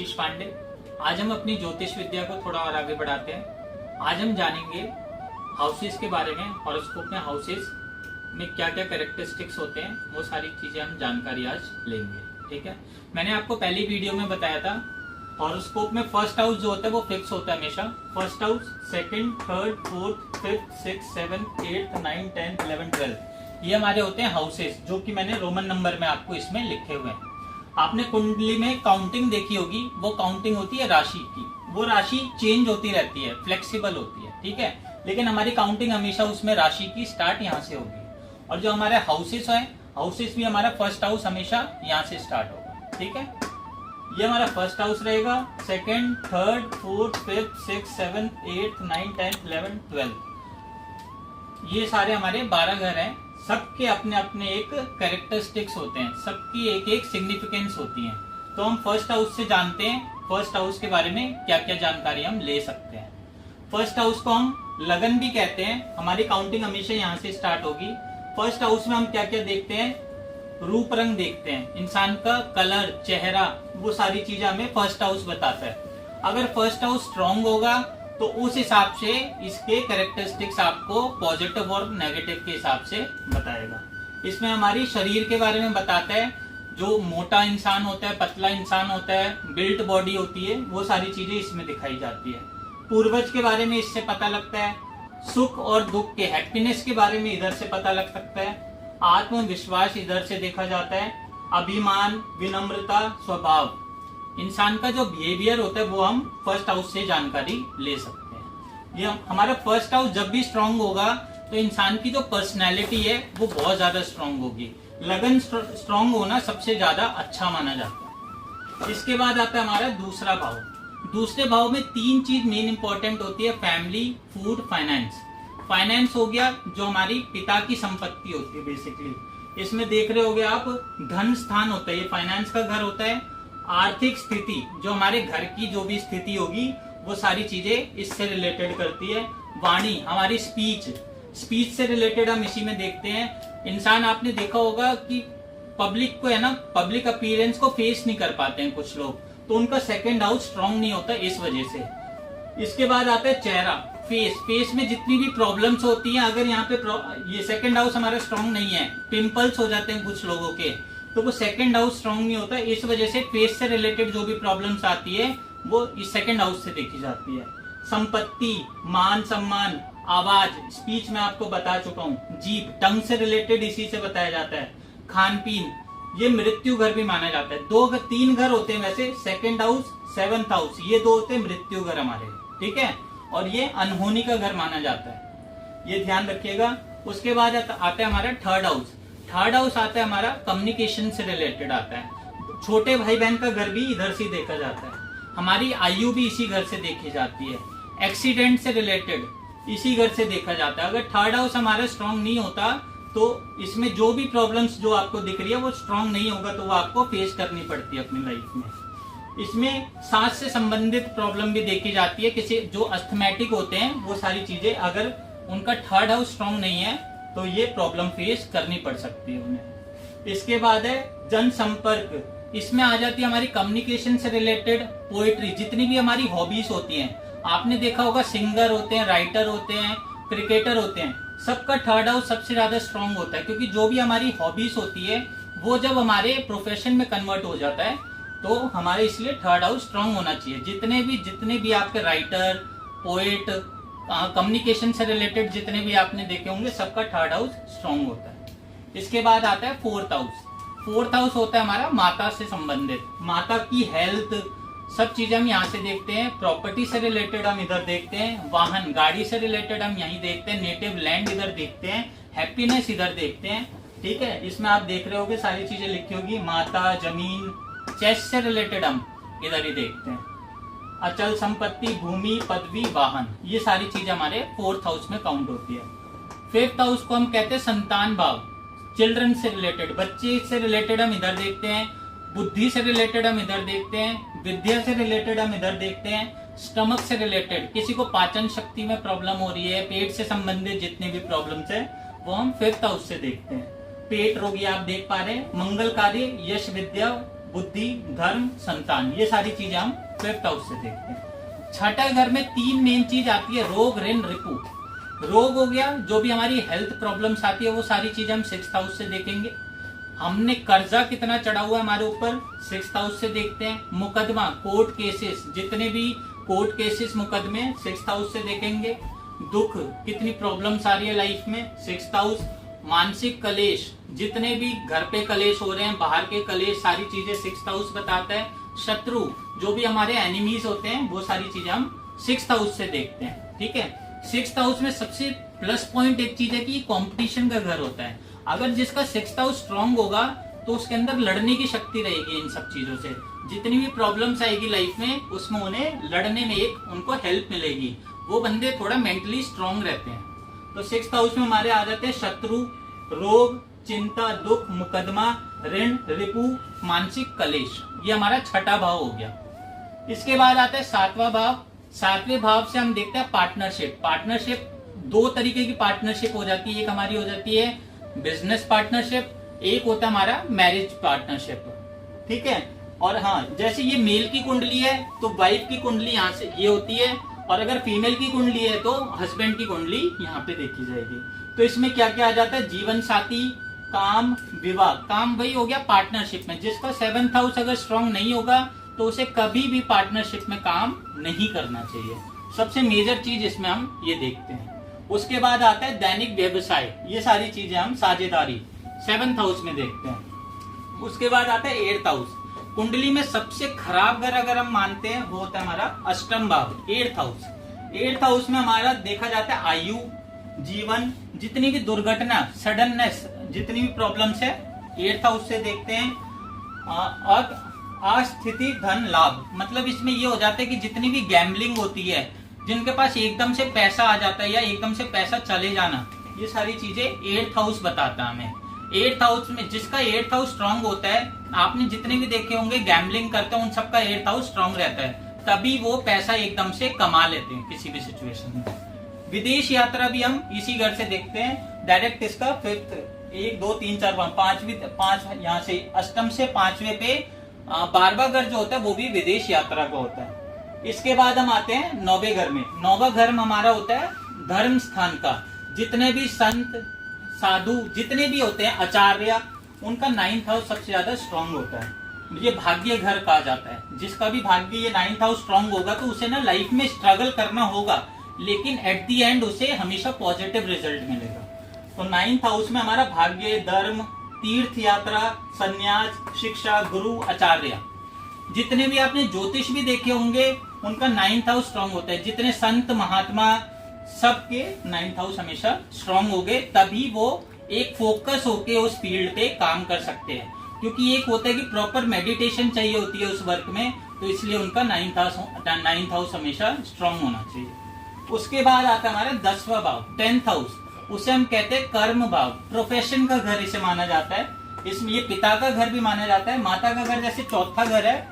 आशीष पांडे। आज हम अपनी ज्योतिष विद्या को थोड़ा और आगे बढ़ाते हैं। आज हम जानेंगे हाउसेस के बारे में। हॉरोस्कोप में हाउसेस में क्या क्या कैरेक्टरिस्टिक्स होते हैं, वो सारी चीजें हम जानकारी आज लेंगे। ठीक है, मैंने आपको पहली वीडियो में बताया था हॉरोस्कोप में फर्स्ट हाउस जो होता है वो फिक्स होता है हमेशा। First house, second, third, fourth, fifth, six, seventh, eighth, 9, 10, 11, 12 ये हमारे होते हैं हाउसेस, जो कि मैंने रोमन नंबर में आपको इसमें लिखे हुए हैं। आपने कुंडली में काउंटिंग देखी होगी, वो काउंटिंग होती है राशि की। वो राशि चेंज होती रहती है, फ्लेक्सिबल होती है, ठीक है, लेकिन हमारी काउंटिंग हमेशा उसमें राशि की स्टार्ट यहाँ से होगी। और जो हमारे हाउसेस है, हाउसेस भी हमारा फर्स्ट हाउस हमेशा यहाँ से स्टार्ट होगा। ठीक है, ये हमारा फर्स्ट हाउस रहेगा, second, third, fourth, fifth, six, seventh, eighth, 9, 10, 11, 12 ये सारे हमारे 12 घर हैं। सबके अपने अपने एक कैरेक्टरिस्टिक्स होते हैं, सबकी एक एक सिग्निफिकेंस होती है। तो हम फर्स्ट हाउस से जानते हैं फर्स्ट हाउस के बारे में क्या क्या जानकारी हम ले सकते हैं। फर्स्ट हाउस को हम लगन भी कहते हैं। हमारी काउंटिंग हमेशा यहाँ से स्टार्ट होगी। फर्स्ट हाउस में हम क्या क्या देखते हैं, रूप रंग देखते हैं, इंसान का कलर, चेहरा, वो सारी चीजें हमें फर्स्ट हाउस बताता है। अगर फर्स्ट हाउस स्ट्रांग होगा तो उस हिसाब से इसके कैरेक्टरिस्टिक्स आपको पॉजिटिव और नेगेटिव के हिसाब से बताएगा। इसमें हमारी शरीर के बारे में बताता है, जो मोटा इंसान होता है, पतला इंसान होता है, बिल्ट बॉडी होती है, वो सारी चीजें इसमें दिखाई जाती है। पूर्वज के बारे में इससे पता लगता है। सुख और दुख के, हैप्पीनेस के बारे में इधर से पता लग सकता है। आत्मविश्वास इधर से देखा जाता है। अभिमान, विनम्रता, स्वभाव, इंसान का जो बिहेवियर होता है वो हम फर्स्ट हाउस से जानकारी ले सकते हैं। ये हमारा फर्स्ट हाउस जब भी स्ट्रांग होगा तो इंसान की जो पर्सनैलिटी है वो बहुत ज्यादा स्ट्रांग होगी। लगन स्ट्रांग होना सबसे ज्यादा अच्छा माना जाता है। इसके बाद आता है हमारा दूसरा भाव। दूसरे भाव में 3 चीज मेन इंपॉर्टेंट होती है, फैमिली, फूड, फाइनेंस। फाइनेंस हो गया जो हमारी पिता की संपत्ति होती है बेसिकली। इसमें देख रहे होगे आप, धन स्थान होता है, ये फाइनेंस का घर होता है। आर्थिक स्थिति, जो हमारे घर की जो भी स्थिति होगी वो सारी चीजें इससे रिलेटेड करती है। वाणी, हमारी स्पीच, स्पीच से रिलेटेड हम इसी में देखते हैं। इंसान, आपने देखा होगा कि पब्लिक को है ना, पब्लिक अपीयरेंस को फेस नहीं कर पाते हैं कुछ लोग, तो उनका सेकंड हाउस स्ट्रांग नहीं होता इस वजह से। इसके बाद आता है चेहरा, फेस। फेस में जितनी भी प्रॉब्लम्स होती हैं, अगर यहाँ पे ये सेकंड हाउस हमारा स्ट्रांग नहीं है, पिंपल्स हो जाते हैं कुछ लोगों के, तो वो सेकंड हाउस स्ट्रांग नहीं होता। इस वजह से फेस से रिलेटेड जो भी प्रॉब्लम्स आती है वो इस सेकंड हाउस से देखी जाती है। संपत्ति, मान सम्मान, आवाज, स्पीच में आपको बता चुका हूँ। जीभ, टंग से रिलेटेड इसी से बताया जाता है। खान पीन, ये मृत्यु घर भी माना जाता है। 3 घर होते हैं वैसे, सेकंड हाउस, 7th हाउस, ये 2 होते हैं मृत्यु घर हमारे, ठीक है, और ये अनहोनी का घर माना जाता है, ये ध्यान रखिएगा। उसके बाद आता है हमारा थर्ड हाउस। थर्ड हाउस आता है हमारा कम्युनिकेशन से रिलेटेड आता है। छोटे भाई बहन का घर भी इधर से देखा जाता है। हमारी आयु भी इसी घर से देखी जाती है। एक्सीडेंट से रिलेटेड इसी घर से देखा जाता है। अगर थर्ड हाउस हमारा स्ट्रांग नहीं होता तो इसमें जो भी प्रॉब्लम्स जो आपको दिख रही है वो स्ट्रांग नहीं होगा, तो वो आपको फेस करनी पड़ती है अपनी लाइफ में। इसमें सांस से संबंधित प्रॉब्लम भी देखी जाती है। किसी जो अस्थमैटिक होते हैं वो सारी चीजें, अगर उनका थर्ड हाउस स्ट्रांग नहीं है तो ये प्रॉब्लम फेस करनी पड़ सकती है उन्हें। इसके बाद है जनसंपर्क। इसमें आ जाती है हमारी कम्युनिकेशन से रिलेटेड पोएट्री, जितनी भी हमारी हॉबीज होती हैं। आपने देखा होगा सिंगर होते हैं, राइटर होते हैं, क्रिकेटर होते हैं, सबका थर्ड हाउस सबसे ज्यादा स्ट्रांग होता है, क्योंकि जो भी हमारी हॉबीज होती है वो जब हमारे प्रोफेशन में कन्वर्ट हो जाता है तो हमारे इसलिए थर्ड हाउस स्ट्रांग होना चाहिए। जितने भी आपके राइटर, पोएट, कम्युनिकेशन से रिलेटेड जितने भी आपने देखे होंगे, सबका थर्ड हाउस स्ट्रांग होता है। इसके बाद आता है फोर्थ हाउस। फोर्थ हाउस होता है हमारा माता से संबंधित, माता की हेल्थ, सब चीजें हम यहाँ से देखते हैं। प्रॉपर्टी से रिलेटेड हम इधर देखते हैं। वाहन, गाड़ी से रिलेटेड हम यहीं देखते हैं। नेटिव लैंड इधर देखते हैं। हैप्पीनेस इधर देखते हैं, ठीक है। इसमें आप देख रहे होगे सारी चीजें लिखी होगी, माता, जमीन। चेस्ट से रिलेटेड हम इधर ही देखते हैं। अचल संपत्ति, भूमि, पदवी, वाहन, ये सारी चीजें हमारे फोर्थ हाउस में काउंट होती है। फिफ्थ हाउस को हम कहते हैं संतान भाव, चिल्ड्रन से रिलेटेड, बच्चे से रिलेटेड हम इधर देखते हैं। बुद्धि से रिलेटेड हम इधर देखते हैं। विद्या से रिलेटेड हम इधर देखते हैं। स्टमक से रिलेटेड, किसी को पाचन शक्ति में प्रॉब्लम हो रही है, पेट से संबंधित जितने भी प्रॉब्लम्स है वो हम फिफ्थ हाउस से देखते हैं। पेट रोगी आप देख पा रहे हैं। मंगल कार्य, यश, विद्या, बुद्धि, धर्म, संतान, ये सारी चीजें हम 5th हाउस से देखते हैं। छठा घर में 3 मेन चीज आती है, रोग, ऋण, रिपु। रोग हो गया, जो भी हमारी हेल्थ प्रॉब्लम्स आती है वो सारी चीजें हम 6th हाउस से देखेंगे। हमने कर्जा कितना चढ़ा हुआ है हमारे ऊपर, 6th हाउस से देखते हैं। मुकदमा, कोर्ट केसेस, जितने भी कोर्ट केसेस, मुकदमे 6th हाउस से देखेंगे। दुख, कितनी प्रॉब्लम्स आ रही है लाइफ में, 6th हाउस। मानसिक कलेश, जितने भी घर पे कलेश हो रहे हैं, बाहर के कलेश, सारी चीजें 6th हाउस बताता है। शत्रु, जो भी हमारे एनिमीज होते हैं, वो सारी चीजें हम 6th हाउस से देखते हैं। ठीक है, 6th हाउस में सबसे प्लस पॉइंट एक चीज है कि कंपटीशन का घर होता है। अगर जिसका 6th हाउस स्ट्रांग होगा तो उसके अंदर लड़ने की शक्ति रहेगी इन सब चीजों से। जितनी भी प्रॉब्लम्स आएगी लाइफ में, उसमें उन्हें लड़ने में उनको हेल्प मिलेगी। वो बंदे थोड़ा मेंटली स्ट्रांग रहते हैं। तो 6th हाउस में हमारे आ जाते हैं शत्रु, रोग, चिंता, दुख, मुकदमा, ऋण, रिपु, मानसिक कलेश। ये हमारा छठा भाव हो गया। इसके बाद आता है 7वां भाव। 7वें भाव से हम देखते हैं पार्टनरशिप। पार्टनरशिप 2 तरीके की पार्टनरशिप हो जाती है। एक हमारी हो जाती है बिजनेस पार्टनरशिप, एक होता है हमारा मैरिज पार्टनरशिप। ठीक है, और हाँ, जैसे ये मेल की कुंडली है तो वाइफ की कुंडली यहाँ से ये होती है, और अगर फीमेल की कुंडली है तो हस्बैंड की कुंडली यहाँ पे देखी जाएगी। तो इसमें क्या क्या आ जाता है, जीवन साथी, काम, विवाह। काम वही हो गया पार्टनरशिप में। जिसका 7th हाउस अगर स्ट्रांग नहीं होगा तो उसे कभी भी पार्टनरशिप में काम नहीं करना चाहिए। सबसे मेजर चीज इसमें हम ये देखते हैं। उसके बाद आता है दैनिक व्यवसाय। ये सारी चीजें हम साझेदारी 7th हाउस में देखते हैं। उसके बाद आता है 8th हाउस। कुंडली में सबसे खराब घर अगर हम मानते हैं वो होता है हमारा अष्टम भाव, 8th हाउस। 8th हाउस में हमारा देखा जाता है आयु, जीवन, जितनी भी दुर्घटना, सडननेस, जितनी भी प्रॉब्लम्स है 8th हाउस से देखते हैं। और अस्थिति, धन, लाभ, मतलब इसमें ये हो जाता है कि जितनी भी गैम्बलिंग होती है, जिनके पास एकदम से पैसा आ जाता है या एकदम से पैसा चले जाना, ये सारी चीजें 8th हाउस बताता है हमें। 8th हाउस में जिसका 8th हाउस स्ट्रांग होता है, आपने जितने भी देखे होंगे गैम्बलिंग करते हैं, उन सबका 8th हाउस स्ट्रांग रहता है, तभी वो पैसा एकदम से कमा लेते हैं किसी भी सिचुएशन में। विदेश यात्रा भी हम इसी घर से देखते हैं। डायरेक्ट इसका 5th, 1 2 3 4 5 यहाँ से अष्टम से 5वें पे 12वां घर जो होता है वो भी विदेश यात्रा का होता है। इसके बाद हम आते हैं 9वें घर में। 9वां घर हमारा होता है धर्म स्थान का। जितने भी संत, साधु, जितने भी होते हैं, आचार्य, उनका 9th हाउस सबसे ज्यादा स्ट्रांग होता है। ये भाग्य घर कहा जाता है। जिसका भी भाग्य ये 9th हाउस स्ट्रांग होगा तो उसे ना लाइफ में स्ट्रगल करना होगा, लेकिन एट दी एंड उसे हमेशा पॉजिटिव रिजल्ट मिलेगा। तो 9th हाउस में हमारा भाग्य, धर्म, तीर्थ यात्रा, संन्यास, शिक्षा, गुरु, आचार्य, जितने भी आपने ज्योतिष भी देखे होंगे उनका 9th हाउस स्ट्रांग होता है। जितने संत महात्मा सबके 9th हाउस हमेशा स्ट्रांग हो गए, तभी वो एक फोकस होके उस फील्ड पे काम कर सकते हैं। क्योंकि एक होता है कि प्रॉपर मेडिटेशन चाहिए होती है उस वर्क में, तो इसलिए उनका 9th हाउस हमेशा स्ट्रांग होना चाहिए। उसके बाद आता है हमारा 10वां भाव, 10th हाउस। उसे हम कहते हैं कर्म भाव, प्रोफेशन का घर इसे माना जाता है। इसमें ये पिता का घर भी माना जाता है, माता का घर जैसे चौथा घर है,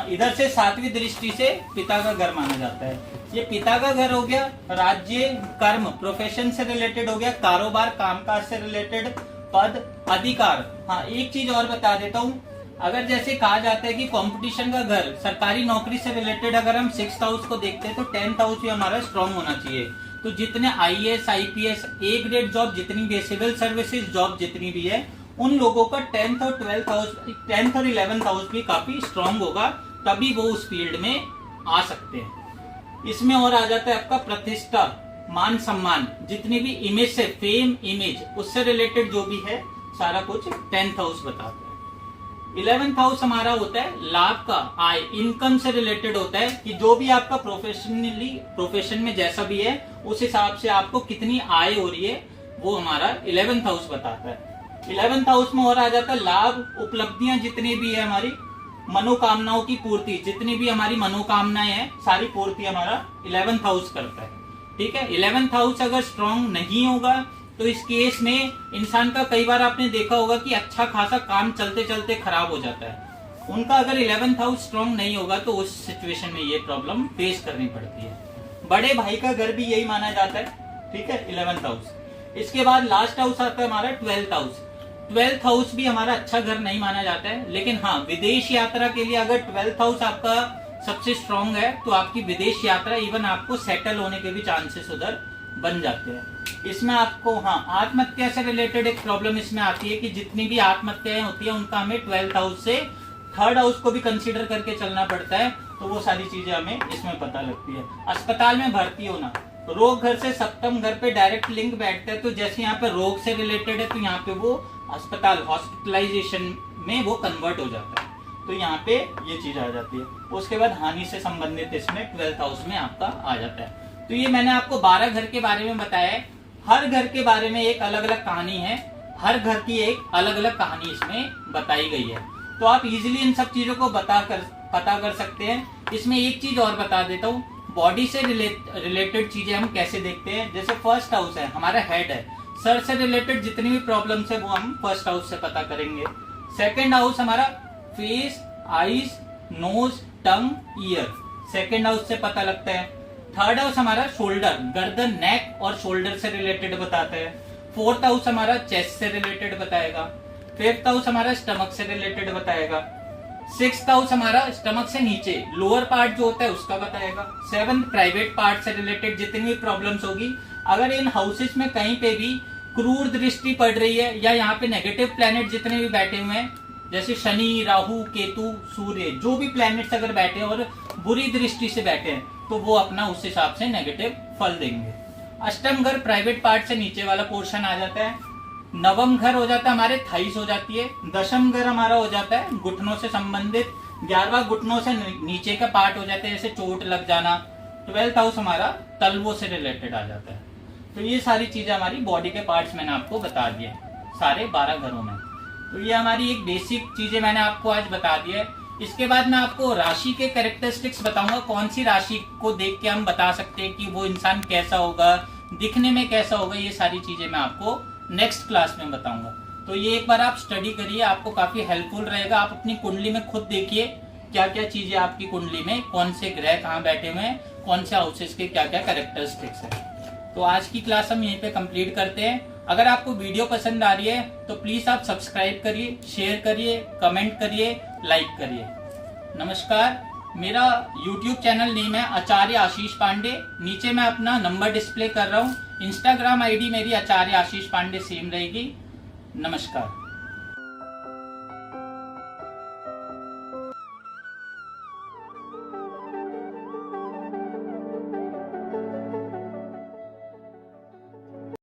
इधर से 7वीं दृष्टि से पिता का घर माना जाता है। ये पिता का घर हो गया। राज्य, कर्म, प्रोफेशन से रिलेटेड हो गया, कारोबार, कामकाज से रिलेटेड, पद, अधिकार। हाँ, एक चीज और बता देता हूँ, अगर जैसे कहा जाता है कि कंपटीशन का घर, सरकारी नौकरी से रिलेटेड अगर हम 6th हाउस को देखते हैं तो 10th हाउस भी हमारा स्ट्रांग होना चाहिए। तो जितने IAS, IPS, A grade job जितनी भी है, सिविल सर्विसेज जॉब जितनी भी है, उन लोगों का 10th और 12th हाउस, 10th और 11th हाउस भी काफी स्ट्रांग होगा, तभी वो उस फील्ड में आ सकते हैं। इसमें और आ जाता है आपका प्रतिष्ठा, मान सम्मान, जितनी भी इमेज से, फेम, इमेज, उससे रिलेटेड जो भी है सारा कुछ 10th हाउस बताता है। 11th हाउस हमारा होता है लाभ का, आय, इनकम से रिलेटेड होता है कि जो भी आपका प्रोफेशन में जैसा भी है उस हिसाब से आपको कितनी आय हो रही है, वो हमारा 11th हाउस बताता है। 11th हाउस में और आ जाता है लाभ, उपलब्धियां जितनी भी है हमारी, मनोकामनाओं की पूर्ति, जितनी भी हमारी मनोकामनाएं हैं सारी पूर्ति हमारा 11th हाउस करता है। ठीक है, 11th हाउस अगर स्ट्रांग नहीं होगा तो इस केस में इंसान का कई बार आपने देखा होगा कि अच्छा खासा काम चलते चलते खराब हो जाता है। उनका अगर 11th हाउस स्ट्रांग नहीं होगा तो उस सिचुएशन में ये प्रॉब्लम फेस करनी पड़ती है। बड़े भाई का घर भी यही माना जाता है। ठीक है, 11th हाउस। इसके बाद लास्ट हाउस आता है हमारा 12th हाउस। 12th हाउस भी हमारा अच्छा घर नहीं माना जाता है, लेकिन हाँ विदेश यात्रा के लिए अगर 12th हाउस आपका सबसे स्ट्रांग है तो आपकी विदेश यात्रा, इवन आपको सेटल होने के भी चांसेस उधर बन जाते हैं। इसमें आपको हाँ आत्महत्या से रिलेटेड एक प्रॉब्लम इसमें आती है कि जितनी भी आत्महत्याएं होती है उनका हमें 12th हाउस से 3rd हाउस को भी कंसीडर करके चलना पड़ता है, तो वो सारी चीजें हमें इसमें पता लगती है। अस्पताल में भर्ती होना, रोग घर से सप्तम घर पे डायरेक्ट लिंक बैठता है, तो जैसे यहाँ पे रोग से रिलेटेड है तो यहाँ पे वो अस्पताल हॉस्पिटलाइजेशन में वो कन्वर्ट हो जाता है, तो यहाँ पे ये चीज आ जाती है। उसके बाद हानि से संबंधित इसमें 12th हाउस में आपका आ जाता है। तो ये मैंने आपको 12 घर के बारे में बताया है। हर घर के बारे में एक अलग अलग कहानी है, हर घर की एक अलग अलग कहानी इसमें बताई गई है, तो आप इजीली इन सब चीजों को पता कर सकते हैं। इसमें एक चीज और बता देता हूँ, बॉडी से रिलेटेड चीजें हम कैसे देखते हैं। जैसे फर्स्ट हाउस है हमारा हेड है, सर से रिलेटेड जितनी भी प्रॉब्लम्स है वो हम फर्स्ट हाउस से पता करेंगे। सेकंड हाउस हमारा फेस, आईज, नोज, टंग, ईयर, सेकंड हाउस से पता लगता है। थर्ड हाउस हमारा शोल्डर, गर्दन, नेक और शोल्डर से रिलेटेड बताता है। फोर्थ हाउस हमारा चेस्ट से रिलेटेड बताएगा। फिफ्थ हाउस हमारा स्टमक से रिलेटेड बताएगा। सिक्स्थ हाउस हमारा स्टमक से नीचे लोअर पार्ट जो होता है उसका बताएगा। सेवंथ प्राइवेट पार्ट से रिलेटेड जितनी भी प्रॉब्लम्स होगी, अगर इन हाउसेस में कहीं पे भी क्रूर दृष्टि पड़ रही है या यहाँ पे नेगेटिव प्लैनेट जितने भी बैठे हुए हैं, जैसे शनि, राहु, केतु, सूर्य, जो भी प्लैनेट्स अगर बैठे हैं और बुरी दृष्टि से बैठे हैं तो वो अपना उस हिसाब से नेगेटिव फल देंगे। अष्टम घर प्राइवेट पार्ट से नीचे वाला पोर्शन आ जाता है। नवम घर हो जाता है हमारे थाइस हो जाती है। दशम घर हमारा हो जाता है घुटनों से संबंधित। 11वां घुटनों से नीचे का पार्ट हो जाता है, जैसे चोट लग जाना। 12th हाउस हमारा तलवों से रिलेटेड आ जाता है। तो ये सारी चीजें हमारी बॉडी के पार्ट्स मैंने आपको बता दिए सारे 12 घरों में। तो ये हमारी एक बेसिक चीजें मैंने आपको आज बता दी है। इसके बाद मैं आपको राशि के कैरेक्टरिस्टिक्स बताऊंगा, कौन सी राशि को देख के हम बता सकते हैं कि वो इंसान कैसा होगा, दिखने में कैसा होगा। ये सारी चीजें मैं आपको नेक्स्ट क्लास में बताऊंगा। तो ये एक बार आप स्टडी करिए, आपको काफी हेल्पफुल रहेगा। आप अपनी कुंडली में खुद देखिए क्या क्या चीजें आपकी कुंडली में, कौन से ग्रह कहाँ बैठे हुए हैं, कौन से हाउसेस के क्या क्या कैरेक्टरिस्टिक्स है। तो आज की क्लास हम यहीं पे कंप्लीट करते हैं। अगर आपको वीडियो पसंद आ रही है तो प्लीज आप सब्सक्राइब करिए, शेयर करिए, कमेंट करिए, लाइक करिए। नमस्कार, मेरा YouTube चैनल नेम है आचार्य आशीष पांडे। नीचे मैं अपना नंबर डिस्प्ले कर रहा हूँ। इंस्टाग्राम आईडी मेरी आचार्य आशीष पांडे सेम रहेगी। नमस्कार।